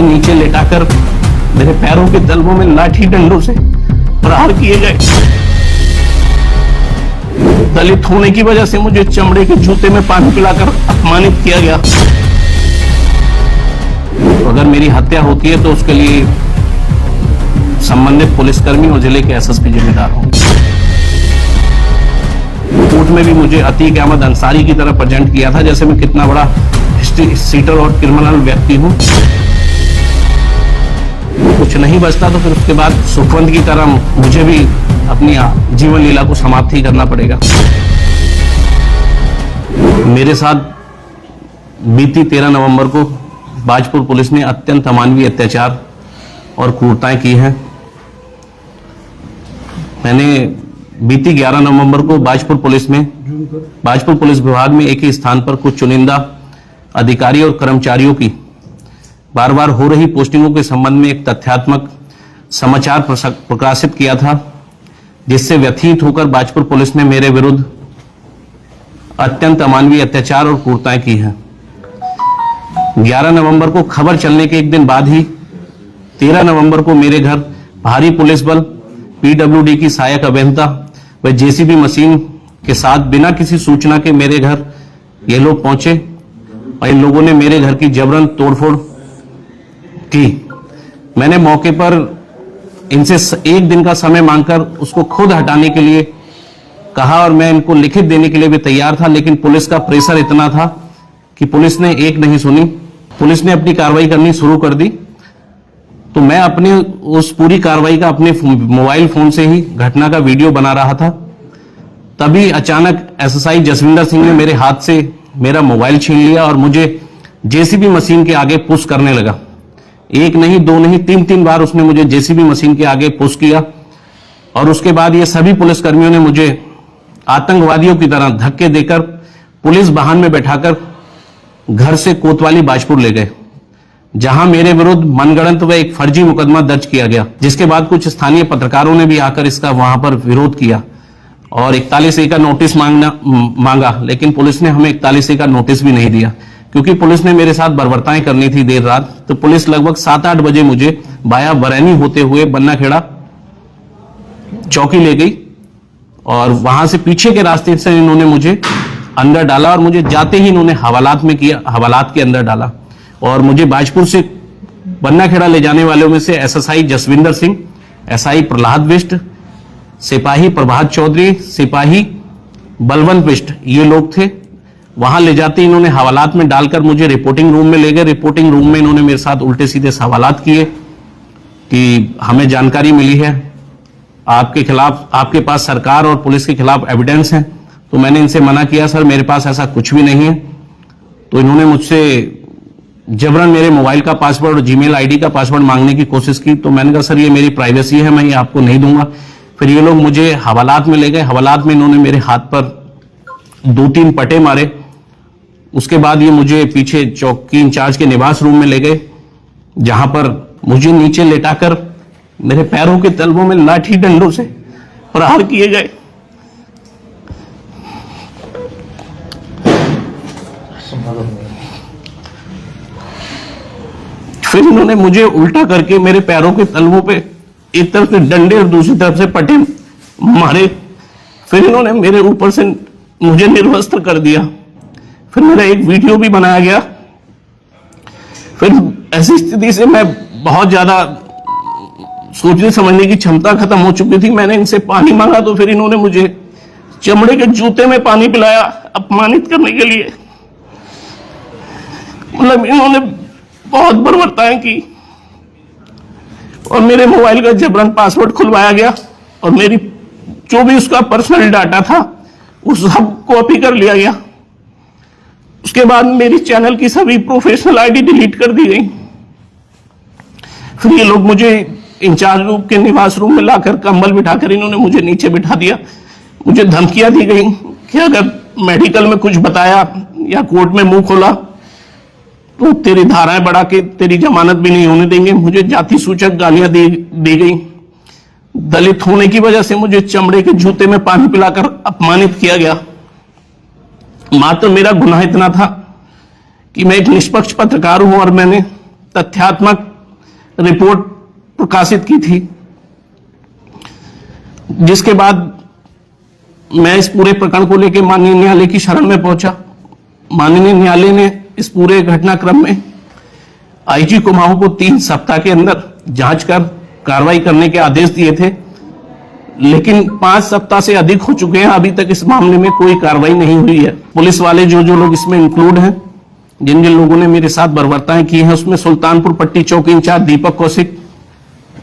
नीचे लेटाकर मेरे पैरों के तलवों में लाठी डंडों से प्रहार किए गए। दलित होने की वजह से मुझे चमड़े के जूते में पानी पिलाकर अपमानित किया गया। तो अगर मेरी हत्या होती है तो उसके लिए संबंधित पुलिसकर्मी और जिले के एसएसपी जिम्मेदार होंगे। कोर्ट में भी मुझे अतीक अहमद अंसारी की तरह प्रेजेंट किया था, जैसे मैं कितना बड़ा हिस्ट्री सीटर और क्रिमिनल व्यक्ति हूं। कुछ नहीं बचता तो फिर उसके बाद सुखवंत की तरह मुझे भी अपनी जीवन लीला को समाप्ति करना पड़ेगा। मेरे साथ बीती 13 नवंबर को बाजपुर पुलिस ने अत्यंत अमानवीय अत्याचार और क्रूरताएं की हैं। मैंने बीती 11 नवंबर को बाजपुर पुलिस विभाग में एक ही स्थान पर कुछ चुनिंदा अधिकारी और कर्मचारियों की बार बार हो रही पोस्टिंगों के संबंध में एक तथ्यात्मक समाचार प्रकाशित किया था, जिससे व्यथित होकर बाजपुर पुलिस ने मेरे विरुद्ध अत्यंत अमानवीय अत्याचार और क्रूरताएं की हैं। 11 नवंबर को खबर चलने के एक दिन बाद ही 13 नवंबर को मेरे घर भारी पुलिस बल, पीडब्ल्यूडी की सहायक अभियंता व जेसीबी मशीन के साथ बिना किसी सूचना के मेरे घर ये लोग पहुंचे और इन लोगों ने मेरे घर की जबरन तोड़फोड़ की। मैंने मौके पर इनसे एक दिन का समय मांगकर उसको खुद हटाने के लिए कहा और मैं इनको लिखित देने के लिए भी तैयार था, लेकिन पुलिस का प्रेशर इतना था कि पुलिस ने एक नहीं सुनी। पुलिस ने अपनी कार्रवाई करनी शुरू कर दी। तो मैं अपने उस पूरी कार्रवाई का अपने मोबाइल फोन से ही घटना का वीडियो बना रहा था। तभी अचानक एसएसआई जसविंदर सिंह ने मेरे हाथ से मेरा मोबाइल छीन लिया और मुझे जेसीबी मशीन के आगे पुश करने लगा। एक नहीं, दो नहीं, तीन बार उसने मुझे जेसीबी मशीन के आगे पुश किया और उसके बाद ये सभी पुलिसकर्मियों ने मुझे आतंकवादियों की तरह धक्के देकर पुलिस वाहन में बैठाकर घर से कोतवाली बाजपुर ले गए, जहां मेरे विरुद्ध मनगढ़ंत व एक फर्जी मुकदमा दर्ज किया गया। जिसके बाद कुछ स्थानीय पत्रकारों ने भी आकर इसका वहां पर विरोध किया और 41A का नोटिस मांगा, लेकिन पुलिस ने हमें 41A का नोटिस भी नहीं दिया, क्योंकि पुलिस ने मेरे साथ बर्बरताएं करनी थी देर रात। तो पुलिस लगभग 7-8 बजे मुझे बाया बरैनी होते हुए बन्ना खेड़ा चौकी ले गई और वहां से पीछे के रास्ते से इन्होंने मुझे अंदर डाला और मुझे जाते ही इन्होंने हवालात के अंदर डाला और मुझे बाजपुर से बन्ना खेड़ा ले जाने वालों में से एसएसआई जसविंदर सिंह, एसआई प्रहलाद बिष्ट, सिपाही प्रभात चौधरी, सिपाही बलवंत बिष्ट, ये लोग थे। वहां ले जाते इन्होंने हवालात में डालकर मुझे रिपोर्टिंग रूम में ले गए। रिपोर्टिंग रूम में इन्होंने मेरे साथ उल्टे सीधे सवालात किए कि हमें जानकारी मिली है आपके खिलाफ, आपके पास सरकार और पुलिस के खिलाफ एविडेंस है। तो मैंने इनसे मना किया, सर मेरे पास ऐसा कुछ भी नहीं है। तो इन्होंने मुझसे जबरन मेरे मोबाइल का पासवर्ड और जीमेल आईडी का पासवर्ड मांगने की कोशिश की। तो मैंने कहा सर ये मेरी प्राइवेसी है, मैं ये आपको नहीं दूंगा। फिर ये लोग मुझे हवालात में ले गए। हवालात में इन्होंने मेरे हाथ पर 2-3 पटे मारे। उसके बाद ये मुझे पीछे चौकी इंचार्ज के निवास रूम में ले गए, जहां पर मुझे नीचे लेटाकर मेरे पैरों के तलवों में लाठी डंडों से प्रहार किए गए। फिर इन्होंने मुझे उल्टा करके मेरे पैरों के तलवों पे एक तरफ से डंडे और दूसरी तरफ से पटे मारे। फिर इन्होंने मेरे ऊपर से मुझे निर्वस्त्र कर दिया। फिर मेरा एक वीडियो भी बनाया गया। फिर ऐसी स्थिति से मैं बहुत ज्यादा सोचने समझने की क्षमता खत्म हो चुकी थी। मैंने इनसे पानी मांगा तो फिर इन्होंने मुझे चमड़े के जूते में पानी पिलाया अपमानित करने के लिए। मतलब इन्होंने बहुत बर्बरताएं की और मेरे मोबाइल का जबरन पासवर्ड खुलवाया गया और मेरी जो भी उसका पर्सनल डाटा था उस सब कॉपी कर लिया गया। उसके बाद मेरी चैनल की सभी प्रोफेशनल आईडी डिलीट कर दी गई। फिर ये लोग मुझे इंचार्ज रूप के निवास रूम में लाकर कंबल बिठाकर इन्होंने मुझे नीचे बिठा दिया। मुझे धमकियां दी गई कि अगर मेडिकल में कुछ बताया या कोर्ट में मुंह खोला तो तेरी धाराएं बढ़ा के तेरी जमानत भी नहीं होने देंगे। मुझे जाति सूचक गालियां दी गई। दलित होने की वजह से मुझे चमड़े के जूते में पानी पिलाकर अपमानित किया गया। मात्र मेरा गुनाह इतना था कि मैं एक निष्पक्ष पत्रकार हूं और मैंने तथ्यात्मक रिपोर्ट प्रकाशित की थी, जिसके बाद मैं इस पूरे प्रकरण को लेकर माननीय न्यायालय की शरण में पहुंचा। माननीय न्यायालय ने इस पूरे घटनाक्रम में आईजी कुमाऊं को 3 सप्ताह के अंदर जांच कर कार्रवाई करने के आदेश दिए थे, लेकिन 5 सप्ताह से अधिक हो चुके हैं, अभी तक इस मामले में कोई कार्रवाई नहीं हुई है। पुलिस वाले जो लोग इसमें इंक्लूड हैं, जिन जिन लोगों ने मेरे साथ बर्बरताएं की हैं, उसमें सुल्तानपुर पट्टी चौकी इंचार्ज दीपक कौशिक,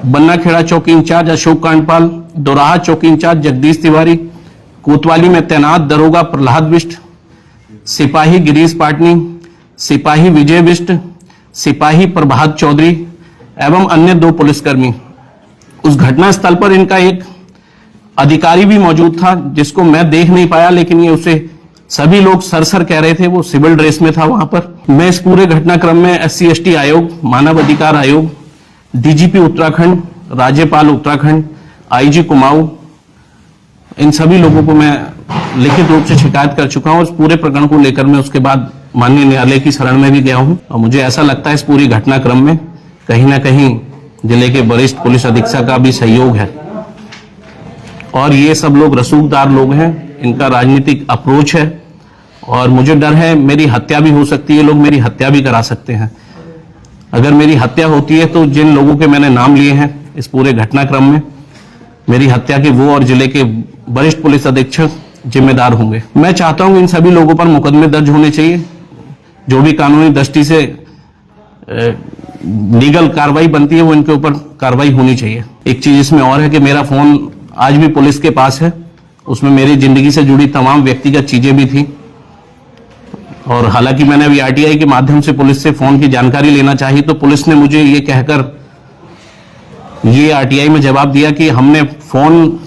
बन्ना खेड़ा चौकी इंचार्ज अशोक कांडपाल, दोराहा चौकी इंचार्ज जगदीश तिवारी, कोतवाली में तैनात दरोगा प्रहलाद बिष्ट, सिपाही गिरीश पाटनी, सिपाही विजय बिष्ट, सिपाही प्रभात चौधरी एवं अन्य 2 पुलिसकर्मी। उस घटनास्थल पर इनका एक अधिकारी भी मौजूद था, जिसको मैं देख नहीं पाया, लेकिन ये उसे सभी लोग सरसर कह रहे थे, वो सिविल ड्रेस में था वहां पर। मैं इस पूरे घटनाक्रम में SC/ST आयोग, मानव अधिकार आयोग, DGP उत्तराखंड, राज्यपाल उत्तराखंड, IG कुमाऊं, इन सभी लोगों को मैं लिखित रूप से शिकायत कर चुका हूं। और इस पूरे प्रकरण को लेकर मैं उसके बाद माननीय न्यायालय की शरण में भी गया हूं, और मुझे ऐसा लगता है इस पूरी घटनाक्रम में कहीं ना कहीं जिले के वरिष्ठ पुलिस अधीक्षक का भी सहयोग है। और ये सब लोग रसूखदार लोग हैं, इनका राजनीतिक अप्रोच है, और मुझे डर है मेरी हत्या भी हो सकती है, लोग मेरी हत्या भी करा सकते हैं। अगर मेरी हत्या होती है तो जिन लोगों के मैंने नाम लिए हैं इस पूरे घटनाक्रम में, मेरी हत्या के वो और जिले के वरिष्ठ पुलिस अधीक्षक जिम्मेदार होंगे। मैं चाहता हूं कि इन सभी लोगों पर मुकदमे दर्ज होने चाहिए, जो भी कानूनी दृष्टि से लीगल कार्रवाई बनती है वो इनके ऊपर कार्रवाई होनी चाहिए। एक चीज इसमें और है कि मेरा फोन आज भी पुलिस के पास है, उसमें मेरी जिंदगी से जुड़ी तमाम व्यक्तिगत चीजें भी थी, और हालांकि मैंने अभी RTI के माध्यम से पुलिस से फोन की जानकारी लेना चाहिए, तो पुलिस ने मुझे ये कहकर ये RTI में जवाब दिया कि हमने फोन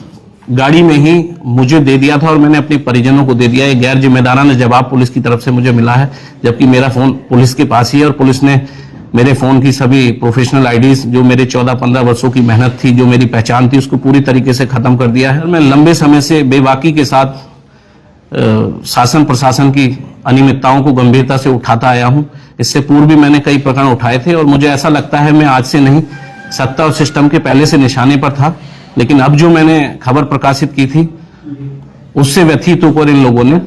गाड़ी में ही मुझे दे दिया था और मैंने अपने परिजनों को दे दिया। ये गैर जिम्मेदाराना जवाब पुलिस की तरफ से मुझे मिला है, जबकि मेरा फोन पुलिस के पास ही है, और पुलिस ने मेरे फोन की सभी प्रोफेशनल IDs, जो मेरे 14-15 वर्षों की मेहनत थी, जो मेरी पहचान थी, उसको पूरी तरीके से खत्म कर दिया है। मैं लंबे समय से बेबाकी के साथ शासन प्रशासन की अनियमितताओं को गंभीरता से उठाता आया हूं। इससे पूर्व भी मैंने कई प्रकरण उठाए थे, और मुझे ऐसा लगता है मैं आज से नहीं, सत्ता और सिस्टम के पहले से निशाने पर था, लेकिन अब जो मैंने खबर प्रकाशित की थी उससे व्यथित होकर इन लोगों ने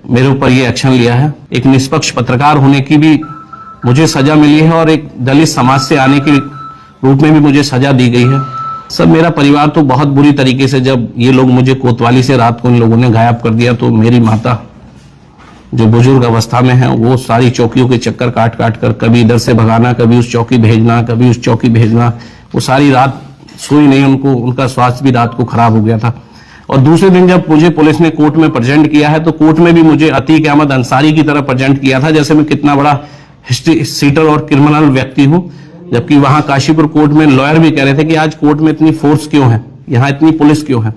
मेरे ऊपर ये एक्शन लिया है। एक निष्पक्ष पत्रकार होने की भी मुझे सजा मिली है, और एक दलित समाज से आने के रूप में भी मुझे सजा दी गई है। सब मेरा परिवार तो बहुत बुरी तरीके से, जब ये लोग मुझे कोतवाली से रात को इन लोगों ने गायब कर दिया, तो मेरी माता जो बुजुर्ग अवस्था में है, वो सारी चौकियों के चक्कर काट काट कर कभी इधर से भगाना, कभी उस चौकी भेजना, कभी उस चौकी भेजना, वो सारी रात सोई नहीं, उनका स्वास्थ्य भी रात को खराब हो गया था। और दूसरे दिन जब मुझे पुलिस ने कोर्ट में प्रेजेंट किया है, तो कोर्ट में भी मुझे अतीक अहमद अंसारी की तरह प्रेजेंट किया था, जैसे मैं कितना बड़ा हिस्ट्री सीटर और क्रिमिनल व्यक्ति हूं। जबकि वहां काशीपुर कोर्ट में लॉयर भी कह रहे थे कि आज कोर्ट में इतनी फोर्स क्यों है, यहां इतनी पुलिस क्यों है।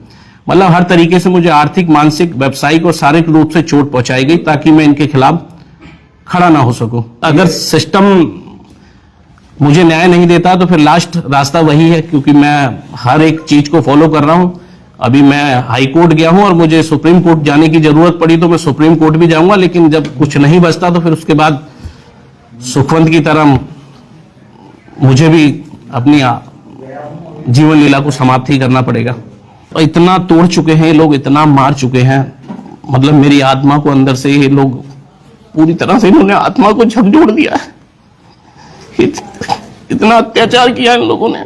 मतलब हर तरीके से मुझे आर्थिक, मानसिक, व्यावसायिक और शारीरिक रूप से चोट पहुंचाई गई, ताकि मैं इनके खिलाफ खड़ा ना हो सकूं। अगर सिस्टम मुझे न्याय नहीं देता तो फिर लास्ट रास्ता वही है, क्योंकि मैं हर एक चीज को फॉलो कर रहा हूं। अभी मैं हाई कोर्ट गया हूं, और मुझे सुप्रीम कोर्ट जाने की जरूरत पड़ी तो मैं सुप्रीम कोर्ट भी जाऊंगा, लेकिन जब कुछ नहीं बचता तो फिर उसके बाद सुखवंत की तरह मुझे भी अपनी जीवन लीला को समाप्ति करना पड़ेगा। और इतना तोड़ चुके हैं ये लोग, इतना मार चुके हैं, मतलब मेरी आत्मा को अंदर से ये लोग पूरी तरह से इन्होंने आत्मा को झकझोर दिया है। इतना अत्याचार किया इन लोगों ने।